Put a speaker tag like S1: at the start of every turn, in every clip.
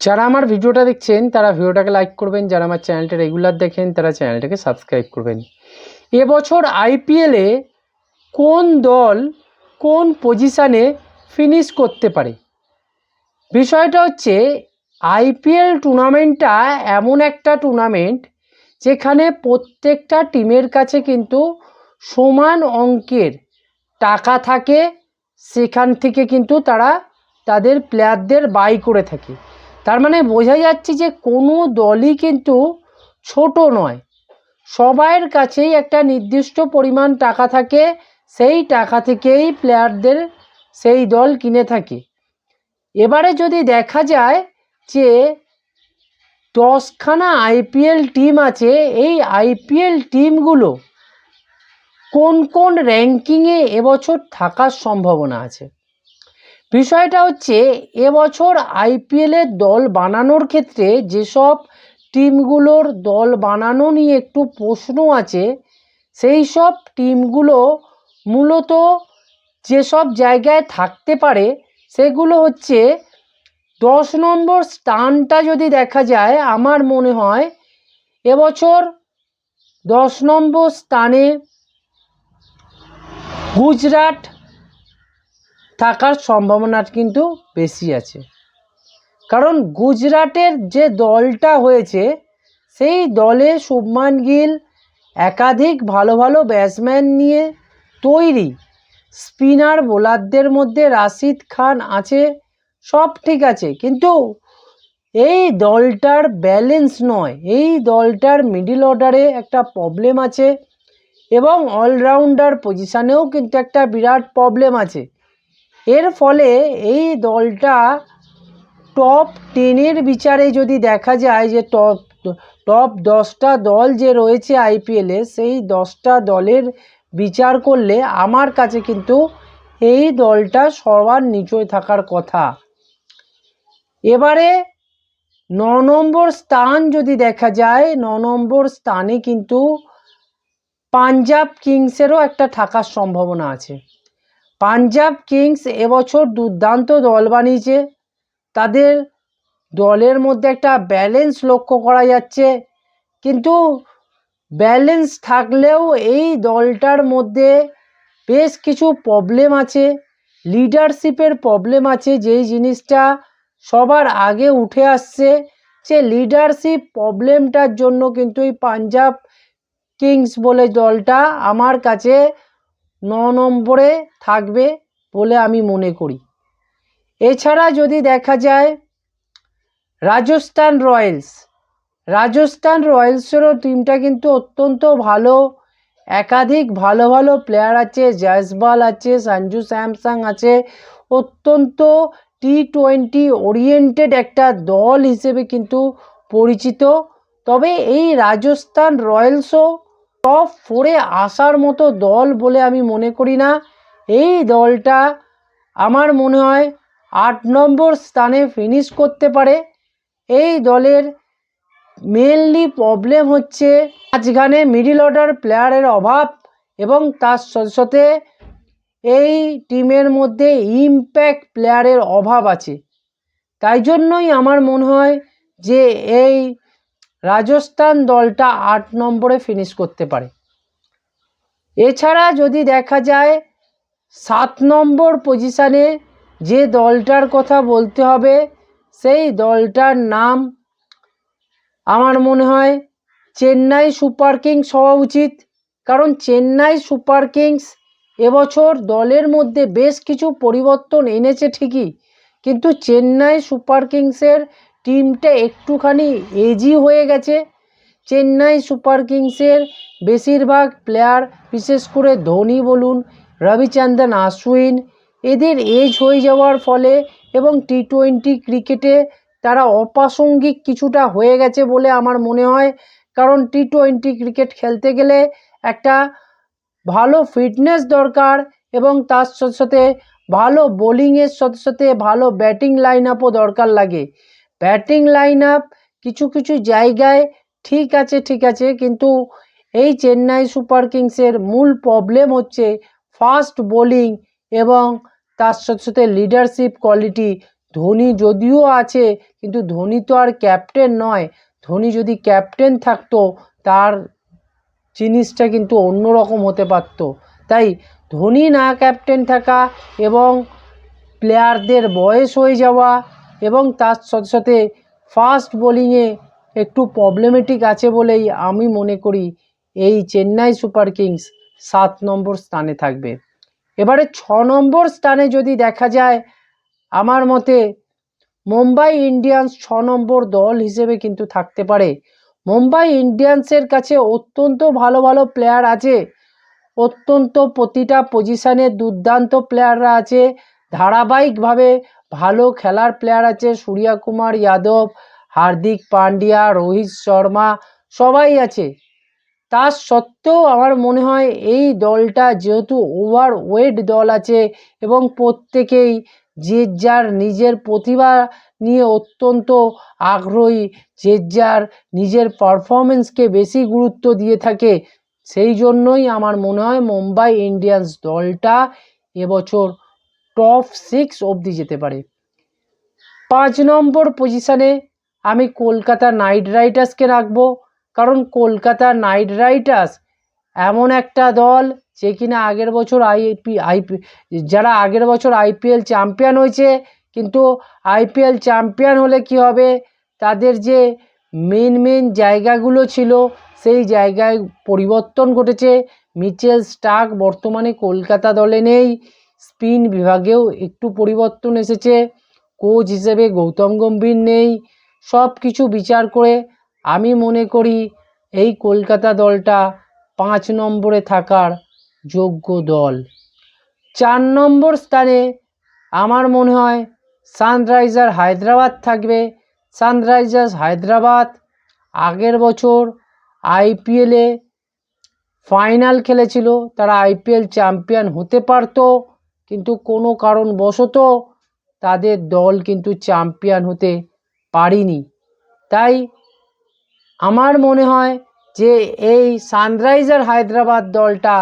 S1: যারা আমার ভিডিওটা দেখছেন তারা ভিডিওটাকে লাইক করবেন, যারা আমার চ্যানেলটা রেগুলার দেখেন তারা চ্যানেলটাকে সাবস্ক্রাইব করবেন। এবছর আইপিএলে কোন দল কোন পজিশানে ফিনিশ করতে পারে? বিষয়টা হচ্ছে আইপিএল টুর্নামেন্টটা এমন একটা টুর্নামেন্ট যেখানে প্রত্যেকটা টিমের কাছে কিন্তু সমান অঙ্কের টাকা থাকে, সেখান থেকে কিন্তু তারা তাদের প্লেয়ারদের বাই করে থাকে। তার মানে বোঝা যাচ্ছে যে কোনো দলই কিন্তু ছোট নয়, সবাইয়ের কাছেই একটা নির্দিষ্ট পরিমাণ টাকা থাকে, সেই টাকা থেকেই প্লেয়ারদের সেই দল কিনে থাকে। এবারে যদি দেখা যায় যে 10খানা আইপিএল টিম আছে, এই আইপিএল টিমগুলো কোন কোন র্যাঙ্কিংয়ে এবছর থাকার সম্ভাবনা আছে। বিষয়টা হচ্ছে এবছর আইপিএলের দল বানানোর ক্ষেত্রে যেসব টিমগুলোর দল বানানো নিয়ে একটু প্রশ্ন আছে, সেই সব টিমগুলো মূলত যেসব জায়গায় থাকতে পারে সেগুলো হচ্ছে 10 নম্বর স্থানটা যদি দেখা যায়, আমার মনে হয় এবছর 10 নম্বর স্থানে গুজরাট থাকার সম্ভাবনা কিন্তু বেশি আছে। কারণ গুজরাটের যে দলটা হয়েছে সেই দলে শুভমান গিল একাধিক ভালো ভালো ব্যাটসম্যান নিয়ে তৈরি, স্পিনার বোলারদের মধ্যে রাশিদ খান আছে, সব ঠিক আছে, কিন্তু এই দলটার ব্যালেন্স নয়, এই দলটার মিডল অর্ডারে একটা প্রবলেম আছে এবং অলরাউন্ডার পজিশানেও কিন্তু একটা বিরাট প্রবলেম আছে। এর ফলে এই দলটা টপ 10-এর বিচারে যদি দেখা যায় যে টপ 10টা দল যে রয়েছে আইপিএলে, সেই 10টা দলের বিচার করলে আমার কাছে কিন্তু এই দলটা সবার নিচে থাকার কথা। এবারে 9 নম্বর স্থান যদি দেখা যায়, 9 নম্বর স্থানে কিন্তু পাঞ্জাব কিংসেরও একটা থাকার সম্ভাবনা আছে। পাঞ্জাব কিংস এবছর দুর্দান্ত দল বানিয়েছে, তাদের দলের মধ্যে একটা ব্যালেন্স লক্ষ্য করা যাচ্ছে, কিন্তু ব্যালেন্স থাকলেও এই দলটার মধ্যে বেশ কিছু প্রবলেম আছে, লিডারশিপের প্রবলেম আছে, যেই জিনিসটা সবার আগে উঠে আসছে, যে লিডারশিপ প্রবলেমটার জন্য কিন্তু এই পাঞ্জাব কিংস বলে দলটা আমার কাছে 9 নম্বরে থাকবে বলে আমি মনে করি। এছাড়া যদি দেখা যায় রাজস্থান রয়্যালসেরও টিমটা কিন্তু অত্যন্ত ভালো, একাধিক ভালো ভালো প্লেয়ার আছে, জয়সওয়াল আছে, সঞ্জু স্যামসন আছে, অত্যন্ত টি20 ওরিয়েন্টেড একটা দল হিসেবে কিন্তু পরিচিত। তবে এই রাজস্থান রয়্যালসও টপ 4-এ আসার মতো দল বলে আমি মনে করি না। এই দলটা আমার মনে হয় 8 নম্বর স্থানে ফিনিশ করতে পারে। এই দলের মেনলি প্রবলেম হচ্ছে মাঝখানে মিডল অর্ডার প্লেয়ারের অভাব এবং তার সাথে সাথে এই টিমের মধ্যে ইম্প্যাক্ট প্লেয়ারের অভাব আছে। তাই জন্যই আমার মনে হয় যে এই রাজস্থান দলটা 8 নম্বরে ফিনিশ করতে পারে। এছাড়া যদি দেখা যায় 7 নম্বর পজিশানে যে দলটার কথা বলতে হবে, সেই দলটার নাম আমার মনে হয় চেন্নাই সুপার কিংস হওয়া উচিত। কারণ চেন্নাই সুপার কিংস এবছর দলের মধ্যে বেশ কিছু পরিবর্তন এনেছে ঠিকই, কিন্তু চেন্নাই সুপার কিংসের টিমটা একটুখানি এজি হয়ে গেছে। চেন্নাই সুপার কিংসের বেশিরভাগ প্লেয়ার, বিশেষ করে ধোনি বলুন, রবিচন্দ্রন অশ্বিন, এদের এজ হয়ে যাওয়ার ফলে এবং টি20 ক্রিকেটে তারা অপ্রাসঙ্গিক কিছুটা হয়ে গেছে বলে আমার মনে হয়। কারণ টি20 ক্রিকেট খেলতে গেলে একটা ভালো ফিটনেস দরকার এবং তার সাথে সাথে ভালো বোলিংয়ের সাথে সাথে ভালো ব্যাটিং লাইন আপও দরকার লাগে। ব্যাটিং লাইন আপ কিছু কিছু জায়গায় ঠিক আছে, কিন্তু এই চেন্নাই সুপার কিংসের মূল প্রবলেম হচ্ছে ফাস্ট বোলিং এবং তার সাথে সাথে লিডারশিপ কোয়ালিটি। ধোনি যদিও আছে, কিন্তু ধোনি তো আর ক্যাপ্টেন নয়। ধোনি যদি ক্যাপ্টেন থাকতো তার জিনিসটা কিন্তু অন্যরকম হতে পারতো। তাই ধোনি না ক্যাপ্টেন থাকা এবং প্লেয়ারদের বয়স হয়ে যাওয়া এবং তার সাথে সাথে ফাস্ট বোলিংয়ে একটু প্রবলেমেটিক আছে বলেই আমি মনে করি এই চেন্নাই সুপার কিংস 7 নম্বর স্থানে থাকবে। এবারে 6 নম্বর স্থানে যদি দেখা যায়, আমার মতে মুম্বাই ইন্ডিয়ান্স 6 নম্বর দল হিসেবে কিন্তু থাকতে পারে। মুম্বাই ইন্ডিয়ান্সের কাছে অত্যন্ত ভালো ভালো প্লেয়ার আছে, অত্যন্ত প্রতিটা পজিশানে দুর্দান্ত প্লেয়াররা আছে, ধারাবাহিকভাবে ভালো খেলার প্লেয়ার আছে। সূর্যকুমার যাদব, হার্দিক পান্ডিয়া, রোহিত শর্মা সবাই আছে। তা সত্ত্বেও আমার মনে হয় এই দলটা যেহেতু ওভারওয়েট দল আছে এবং প্রত্যেকেই যে যার নিজের প্রতিভা নিয়ে অত্যন্ত আগ্রহী, যে যার নিজের পারফরমেন্সকে বেশি গুরুত্ব দিয়ে থাকে, সেই জন্যই আমার মনে হয় মুম্বাই ইন্ডিয়ান্স দলটা এবছর টপ 6 অবধি যেতে পারে। 5 নম্বর পজিশানে আমি কলকাতা নাইট রাইডার্সকে রাখবো, কারণ কলকাতা নাইট রাইডার্স এমন একটা দল যে কিনা আগের বছর যারা আগের বছর আইপিএল চ্যাম্পিয়ন হয়েছে, কিন্তু আইপিএল চ্যাম্পিয়ন হলে কি হবে, তাদের যে মেন জায়গাগুলো ছিল সেই জায়গায় পরিবর্তন ঘটেছে। মিচেল স্টার্ক বর্তমানে কলকাতা দলে নেই, স্পিন বিভাগেও একটু পরিবর্তন এসেছে, কোচ হিসেবে গৌতম গম্ভীর নেই। সব কিছু বিচার করে আমি মনে করি এই কলকাতা দলটা 5 নম্বরে থাকার যোগ্য দল। 4 নম্বর স্থানে আমার মনে হয় সানরাইজার হায়দ্রাবাদ থাকবে। সানরাইজার্স হায়দ্রাবাদ আগের বছর আইপিএলে ফাইনাল খেলেছিল, তারা আইপিএল চ্যাম্পিয়ন হতে পারতো, কিন্তু কোনো কারণবশত তাদের দল কিন্তু চ্যাম্পিয়ন হতে পারেনি। তাই আমার মনে হয় যে এই সানরাইজার হায়দ্রাবাদ দলটা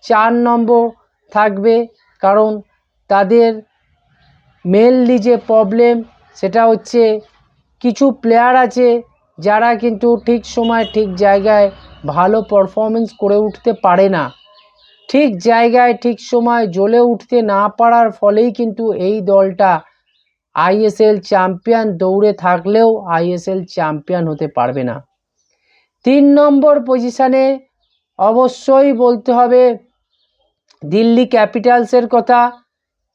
S1: 4 নম্বর থাকবে, কারণ তাদের মেনলি যে প্রবলেম সেটা হচ্ছে কিছু প্লেয়ার আছে যারা কিন্তু ঠিক সময় ঠিক জায়গায় ভালো পারফরমেন্স করে উঠতে পারে না। ঠিক জায়গায় ঠিক সময় জ্বলে উঠতে না পারার ফলেই কিন্তু এই দলটা আইএসএল চ্যাম্পিয়ন দৌড়ে থাকলেও আইএসএল চ্যাম্পিয়ন হতে পারবে না। 3 নম্বর পজিশানে অবশ্যই বলতে হবে দিল্লি ক্যাপিটালসের কথা।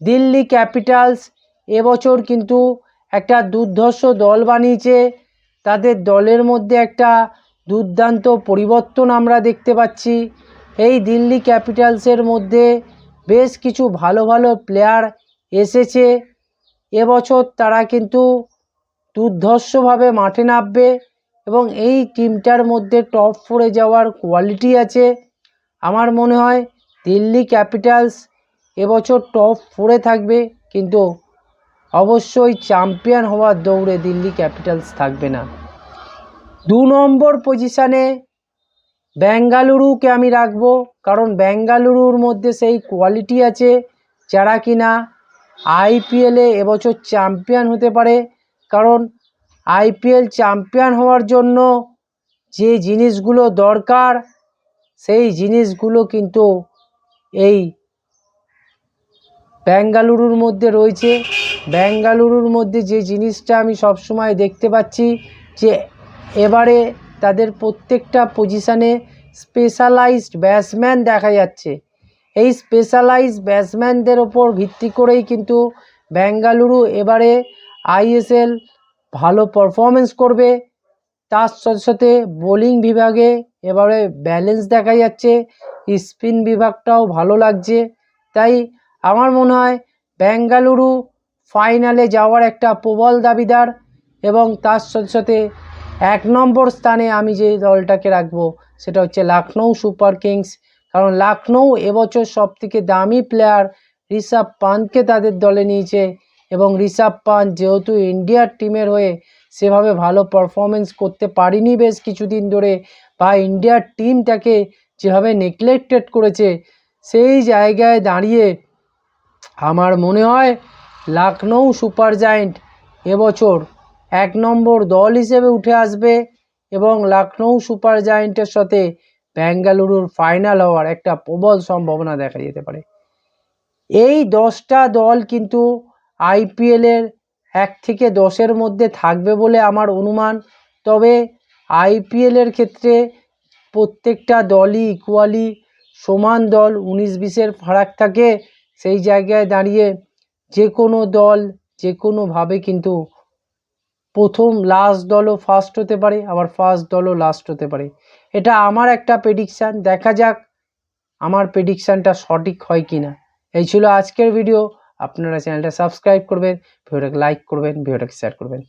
S1: দিল্লি ক্যাপিটালস এবছর কিন্তু একটা দুর্ধর্ষ দল বানিয়েছে, তাদের দলের মধ্যে একটা দুর্দান্ত পরিবর্তন আমরা দেখতে পাচ্ছি। এই দিল্লি ক্যাপিটালসের মধ্যে বেশ কিছু ভালো ভালো প্লেয়ার এসেছে, এবছর তারা কিন্তু দুর্ধর্ষভাবে মাঠে নামবে এবং এই টিমটার মধ্যে টপ 4-এ যাওয়ার কোয়ালিটি আছে। আমার মনে হয় দিল্লি ক্যাপিটালস এবছর টপ 4-এ থাকবে, কিন্তু অবশ্যই চ্যাম্পিয়ন হওয়ার দৌড়ে দিল্লি ক্যাপিটালস থাকবে না। 2 নম্বর পজিশানে বেঙ্গালুরুকে আমি রাখবো, কারণ বেঙ্গালুরুর মধ্যে সেই কোয়ালিটি আছে যারা কিনা আইপিএলে এবছর চ্যাম্পিয়ন হতে পারে। কারণ আইপিএল চ্যাম্পিয়ন হওয়ার জন্য যে জিনিসগুলো দরকার সেই জিনিসগুলো কিন্তু এই বেঙ্গালুরুর মধ্যে রয়েছে। বেঙ্গালুরুর মধ্যে যে জিনিসটা আমি সবসময় দেখতে পাচ্ছি যে এবারে তাদের প্রত্যেকটা পজিশানে স্পেশালাইজড ব্যাটসম্যান দেখা যাচ্ছে। এই স্পেশালাইজড ব্যাটসম্যানদের ওপর ভিত্তি করেই কিন্তু বেঙ্গালুরু এবারে আইএসএল ভালো পারফরমেন্স করবে। তার সাথে সাথে বোলিং বিভাগে এবারে ব্যালেন্স দেখা যাচ্ছে, স্পিন বিভাগটাও ভালো লাগছে। তাই আমার মনে হয় বেঙ্গালুরু ফাইনালে যাওয়ার একটা প্রবল দাবিদার। এবং তার সাথে সাথে 1 নম্বর স্থানে আমি যে দলটাকে রাখবো সেটা হচ্ছে লখনৌ সুপার কিংস, কারণ লখনৌ এবছর সবথেকে দামি প্লেয়ার ঋষভ পান্তকে তাদের দলে নিয়েছে এবং ঋষভ পান্ত যেহেতু ইন্ডিয়ার টিমের হয়ে সেভাবে ভালো পারফরমেন্স করতে পারেনি বেশ কিছুদিন ধরে, বা ইন্ডিয়ার টিম তাকে যেভাবে নেগলেক্টেড করেছে, সেই জায়গায় দাঁড়িয়ে আমার মনে হয় লখনৌ সুপার জায়েন্ট এবছর 1 নম্বর দল হিসেবে উঠে আসবে এবং লখনৌ সুপার জায়েন্টের সাথে বেঙ্গালুরুর ফাইনাল হওয়ার একটা প্রবল সম্ভাবনা দেখা যেতে পারে। এই 10টা দল কিন্তু আইপিএলের 1 থেকে 10-এর মধ্যে থাকবে বলে আমার অনুমান। তবে আইপিএলের ক্ষেত্রে প্রত্যেকটা দলই ইকুয়ালি সমান দল, 19-20-এর ফারাক থাকে। সেই জায়গায় দাঁড়িয়ে যে কোনো দল যে কোনোভাবে কিন্তু প্রথম লাস্ট দলও ফার্স্ট হতে পারে, আবার ফার্স্ট দলও লাস্ট হতে পারে। এটা আমার একটা প্রেডিকশান, দেখা যাক আমার প্রেডিকশানটা সঠিক হয় কি না। এই ছিল আজকের ভিডিও। আপনারা চ্যানেলটা সাবস্ক্রাইব করবেন, ভিডিওটাকে লাইক করবেন, ভিডিওটাকে শেয়ার করবেন।